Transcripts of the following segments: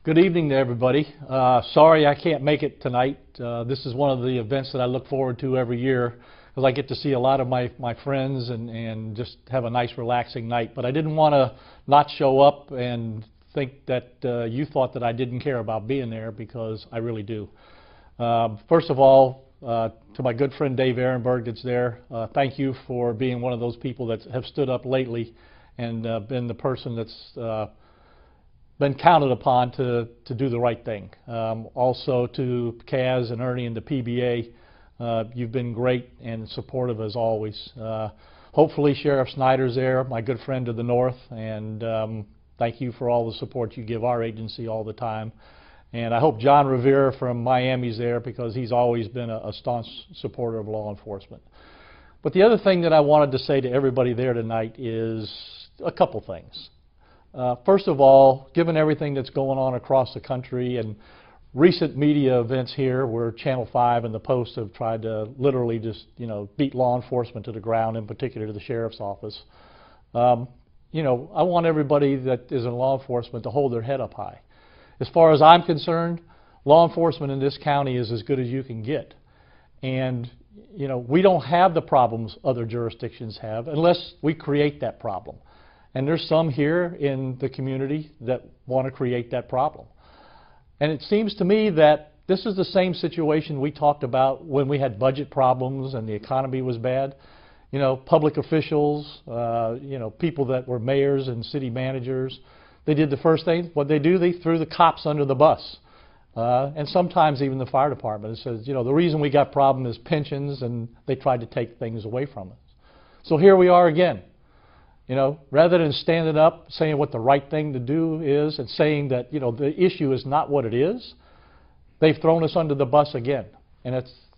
Good evening to everybody. Sorry I can't make it tonight. This is one of the events that I look forward to every year because I get to see a lot of my friends and just have a nice relaxing night. But I didn't want to not show up and think that you thought that I didn't care about being there, because I really do. First of all, to my good friend Dave Ehrenberg that's there, thank you for being one of those people that have stood up lately and been the person that's been counted upon to do the right thing. Also to Kaz and Ernie and the PBA, you've been great and supportive as always. Hopefully Sheriff Snyder's there, my good friend to the north, and thank you for all the support you give our agency all the time. And I hope John Revere from Miami's there, because he's always been a staunch supporter of law enforcement. But the other thing that I wanted to say to everybody there tonight is a couple things. First of all, given everything that's going on across the country and recent media events here where Channel 5 and the Post have tried to literally just, beat law enforcement to the ground, in particular to the sheriff's office, I want everybody that is in law enforcement to hold their head up high. As far as I'm concerned, law enforcement in this county is as good as you can get. And, we don't have the problems other jurisdictions have unless we create that problem. And there's some here in the community that want to create that problem. And it seems to me that this is the same situation we talked about when we had budget problems and the economy was bad. Public officials, people that were mayors and city managers, they did the first thing. What they do, they threw the cops under the bus. And sometimes even the fire department. It says, the reason we got problem is pensions, and they tried to take things away from us. So here we are again. Rather than standing up, saying what the right thing to do is, and saying that, the issue is not what it is, they've thrown us under the bus again. And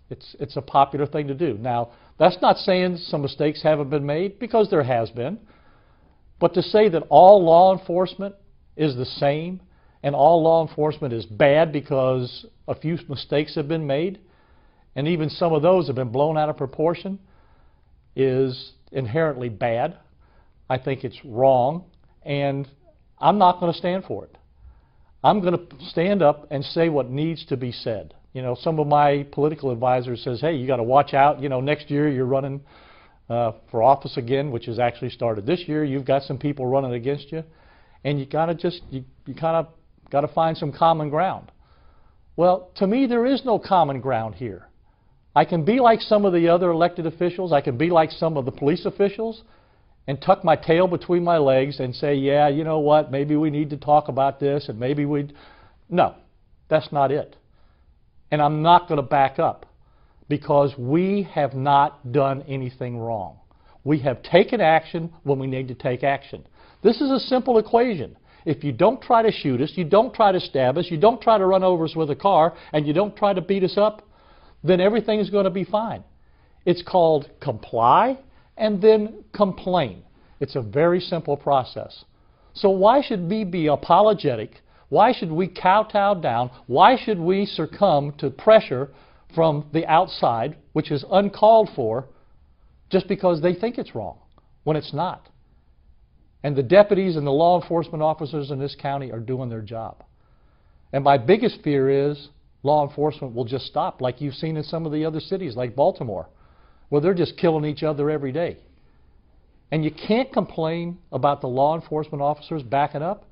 it's a popular thing to do. Now, that's not saying some mistakes haven't been made, because there has been. But to say that all law enforcement is the same, and all law enforcement is bad because a few mistakes have been made, and even some of those have been blown out of proportion, is inherently bad. I think it's wrong, and I'm not going to stand for it. I'm going to stand up and say what needs to be said. Some of my political advisors says, hey, you got to watch out. Next year you're running for office again, which has actually started this year. You've got some people running against you, and you got to you kind of got to find some common ground. Well, to me, there is no common ground here. I can be like some of the other elected officials. I can be like some of the police officials and tuck my tail between my legs and say, yeah, you know what, maybe we need to talk about this, and maybe we... No, that's not it. And I'm not going to back up, because we have not done anything wrong. We have taken action when we need to take action. This is a simple equation. If you don't try to shoot us, you don't try to stab us, you don't try to run over us with a car, and you don't try to beat us up, then everything is going to be fine. It's called comply and then complain. It's a very simple process. So why should we be apologetic? Why should we kowtow down? Why should we succumb to pressure from the outside, which is uncalled for, just because they think it's wrong, when it's not? And the deputies and the law enforcement officers in this county are doing their job. And my biggest fear is law enforcement will just stop, like you've seen in some of the other cities, like Baltimore, where they're just killing each other every day. And you can't complain about the law enforcement officers backing up.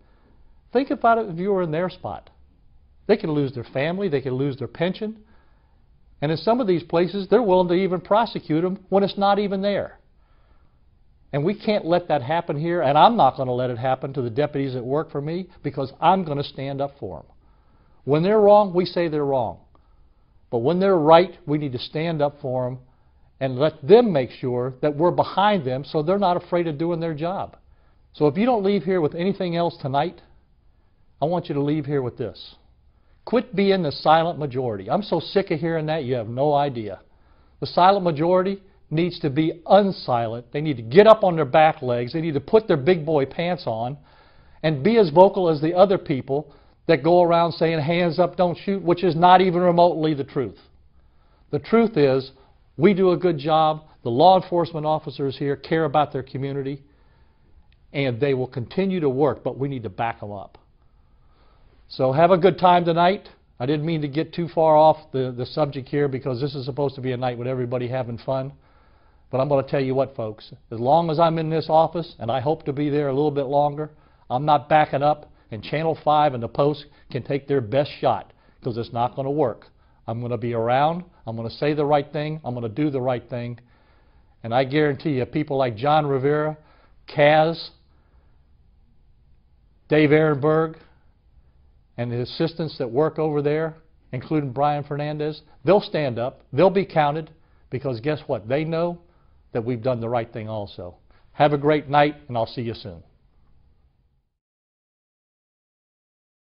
Think about it if you were in their spot. They can lose their family, they can lose their pension, and in some of these places they're willing to even prosecute them when it's not even there. And we can't let that happen here, and I'm not going to let it happen to the deputies that work for me, because I'm going to stand up for them. When they're wrong, we say they're wrong. But when they're right, we need to stand up for them and let them make sure that we're behind them, so they're not afraid of doing their job. So if you don't leave here with anything else tonight, I want you to leave here with this. Quit being the silent majority. I'm so sick of hearing that, you have no idea. The silent majority needs to be unsilent. They need to get up on their back legs. They need to put their big boy pants on and be as vocal as the other people that go around saying, hands up, don't shoot, which is not even remotely the truth. The truth is, we do a good job. The law enforcement officers here care about their community, and they will continue to work, but we need to back them up. So have a good time tonight. I didn't mean to get too far off the subject here because this is supposed to be a night with everybody having fun. But I'm going to tell you what, folks, as long as I'm in this office, and I hope to be there a little bit longer, I'm not backing up, and Channel 5 and the Post can take their best shot because it's not going to work. I'm going to be around. I'm going to say the right thing. I'm going to do the right thing. And I guarantee you, people like John Rivera, Kaz, Dave Ehrenberg, and the assistants that work over there, including Brian Fernandez, they'll stand up. They'll be counted because guess what? They know that we've done the right thing also. Have a great night, and I'll see you soon.